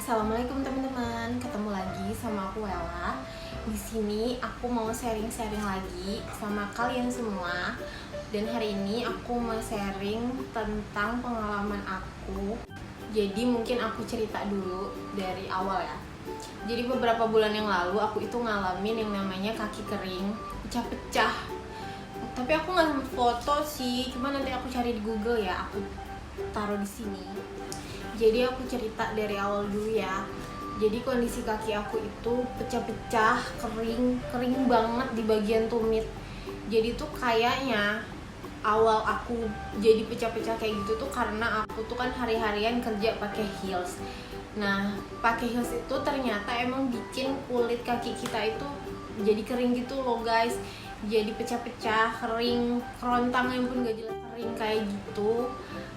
Assalamualaikum teman-teman, ketemu lagi sama aku Ella. Di sini aku mau sharing-sharing lagi sama kalian semua. Dan hari ini aku mau sharing tentang pengalaman aku. Jadi mungkin aku cerita dulu dari awal ya. Jadi beberapa bulan yang lalu aku itu ngalamin yang namanya kaki kering, pecah-pecah. Tapi aku nggak sempet foto sih, cuma nanti aku cari di Google ya, aku taruh di sini. Jadi aku cerita dari awal dulu ya. Jadi kondisi kaki aku itu pecah-pecah, kering banget di bagian tumit. Jadi tuh kayaknya awal aku jadi pecah-pecah kayak gitu tuh karena aku tuh kan hari-harian kerja pakai heels. Nah, pakai heels itu ternyata emang bikin kulit kaki kita itu jadi kering gitu loh guys. Jadi pecah-pecah, kering, kerontangnya pun gak jelas kering kayak gitu.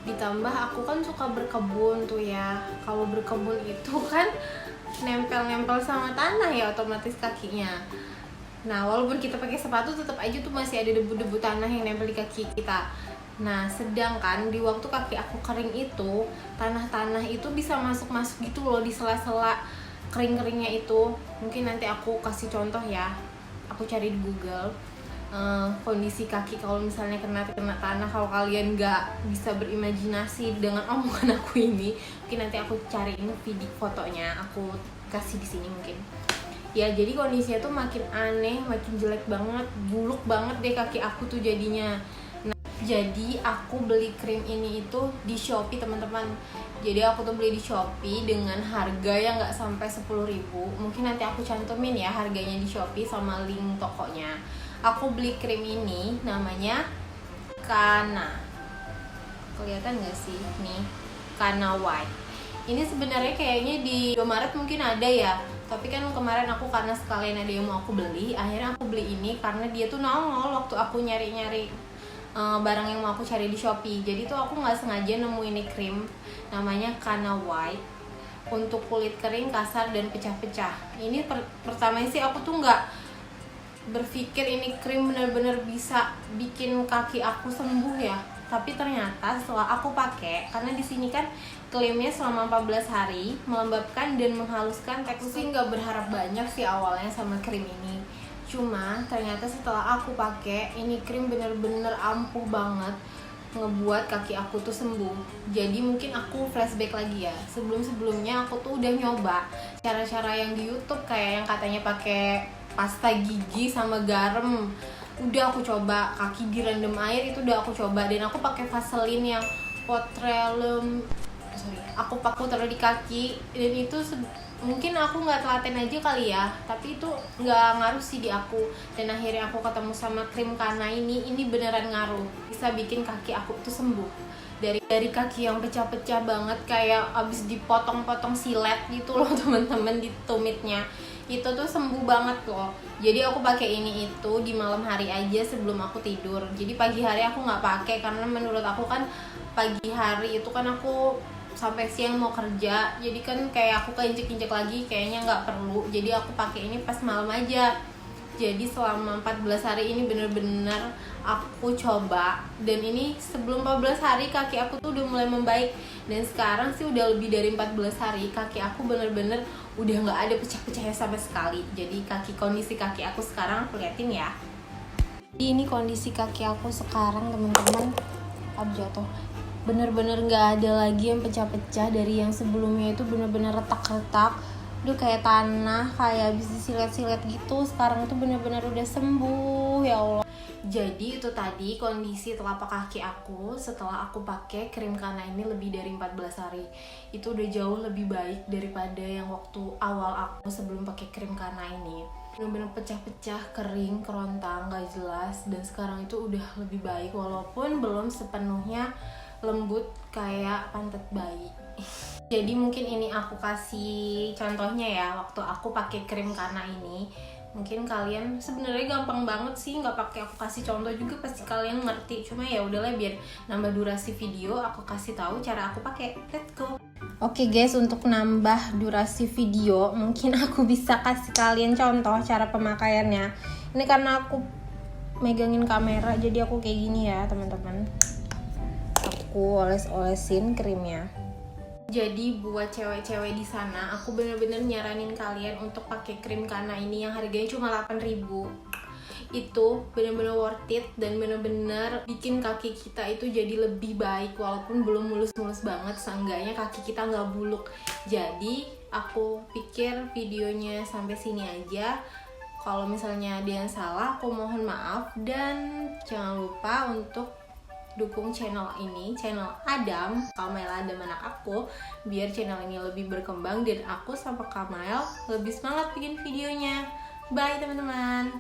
Ditambah aku kan suka berkebun tuh ya. Kalau berkebun itu kan nempel-nempel sama tanah ya otomatis kakinya. Nah, walaupun kita pakai sepatu tetap aja tuh masih ada debu-debu tanah yang nempel di kaki kita. Nah, sedangkan di waktu kaki aku kering itu, tanah-tanah itu bisa masuk-masuk gitu loh di sela-sela kering-keringnya itu. Mungkin nanti aku kasih contoh ya. Aku cari di Google. Kondisi kaki kalau misalnya kena tanah, kalau kalian nggak bisa berimajinasi dengan omongan aku ini, mungkin nanti aku cariin video fotonya, aku kasih di sini mungkin. Ya, jadi kondisinya tuh makin aneh, makin jelek banget, buluk banget deh kaki aku tuh jadinya. Nah, jadi aku beli krim ini itu di Shopee teman-teman. Jadi aku tuh beli di Shopee dengan harga yang nggak sampai 10.000. Mungkin nanti aku cantumin ya harganya di Shopee sama link tokonya. Aku beli krim ini namanya Kana. Kelihatan nggak sih nih? Kana White. Ini sebenarnya kayaknya di Indomaret mungkin ada ya. Tapi kan kemarin aku karena sekalian ada yang mau aku beli, akhirnya aku beli ini karena dia tuh nongol waktu aku nyari-nyari barang yang mau aku cari di Shopee. Jadi tuh aku nggak sengaja nemu ini krim namanya Kana White untuk kulit kering, kasar, dan pecah-pecah. Ini pertama sih aku tuh nggak berpikir ini krim benar-benar bisa bikin kaki aku sembuh ya. Tapi ternyata setelah aku pakai, karena di sini kan klaimnya selama 14 hari melembabkan dan menghaluskan tekstur. Aku sih nggak berharap banyak sih awalnya sama krim ini. Cuma ternyata setelah aku pakai, ini krim bener-bener ampuh banget ngebuat kaki aku tuh sembuh. Jadi mungkin aku flashback lagi ya. Sebelum-sebelumnya aku tuh udah nyoba cara-cara yang di YouTube kayak yang katanya pakai pasta gigi sama garam. Udah aku coba, kaki direndam air itu udah aku coba, dan aku pakai Vaseline yang Petroleum, aku taruh di kaki, dan itu mungkin aku nggak telaten aja kali ya, tapi itu nggak ngaruh sih di aku. Dan akhirnya aku ketemu sama krim Kana ini beneran ngaruh, bisa bikin kaki aku tuh sembuh dari kaki yang pecah-pecah banget kayak abis dipotong-potong silet gitu loh teman-teman di tumitnya, itu tuh sembuh banget loh. Jadi aku pakai ini itu di malam hari aja sebelum aku tidur. Jadi pagi hari aku nggak pakai karena menurut aku kan pagi hari itu kan aku sampai siang mau kerja, jadi kan kayak aku keinjek-injek lagi kayaknya nggak perlu. Jadi aku pakai ini pas malam aja. Jadi selama 14 hari ini bener-bener aku coba, dan ini sebelum 14 hari kaki aku tuh udah mulai membaik, dan sekarang sih udah lebih dari 14 hari kaki aku bener-bener udah nggak ada pecah-pecahnya sama sekali. Jadi kondisi kaki aku sekarang aku liatin ya. Ini kondisi kaki aku sekarang teman-teman. Aduh jatuh. Bener-bener nggak ada lagi yang pecah-pecah. Dari yang sebelumnya itu bener-bener retak-retak, udah kayak tanah, kayak habis disilet-silet gitu. Sekarang itu bener-bener udah sembuh, ya Allah. Jadi itu tadi kondisi telapak kaki aku setelah aku pakai krim Kana ini lebih dari 14 hari. Itu udah jauh lebih baik daripada yang waktu awal aku sebelum pakai krim Kana ini. Bener-bener pecah-pecah, kering, kerontang, gak jelas. Dan sekarang itu udah lebih baik, walaupun belum sepenuhnya lembut kayak pantat bayi. Jadi mungkin ini aku kasih contohnya ya waktu aku pakai krim Kana ini. Mungkin kalian sebenarnya gampang banget sih, nggak pakai aku kasih contoh juga pasti kalian ngerti. Cuma ya udahlah, biar nambah durasi video aku kasih tahu cara aku pakai. Let's go. Oke guys, untuk nambah durasi video mungkin aku bisa kasih kalian contoh cara pemakaiannya. Ini karena aku megangin kamera jadi aku kayak gini ya teman-teman. Aku oles-olesin krimnya. Jadi buat cewek-cewek di sana, aku bener-bener nyaranin kalian untuk pakai krim Kana ini yang harganya cuma 8.000. Itu bener-bener worth it dan bener-bener bikin kaki kita itu jadi lebih baik walaupun belum mulus-mulus banget, seenggaknya kaki kita nggak buluk. Jadi aku pikir videonya sampai sini aja. Kalau misalnya ada yang salah, aku mohon maaf dan jangan lupa untuk dukung channel ini, channel Adam, Kamela Adam anak aku, biar channel ini lebih berkembang dan aku sama Kamel lebih semangat bikin videonya. Bye teman-teman.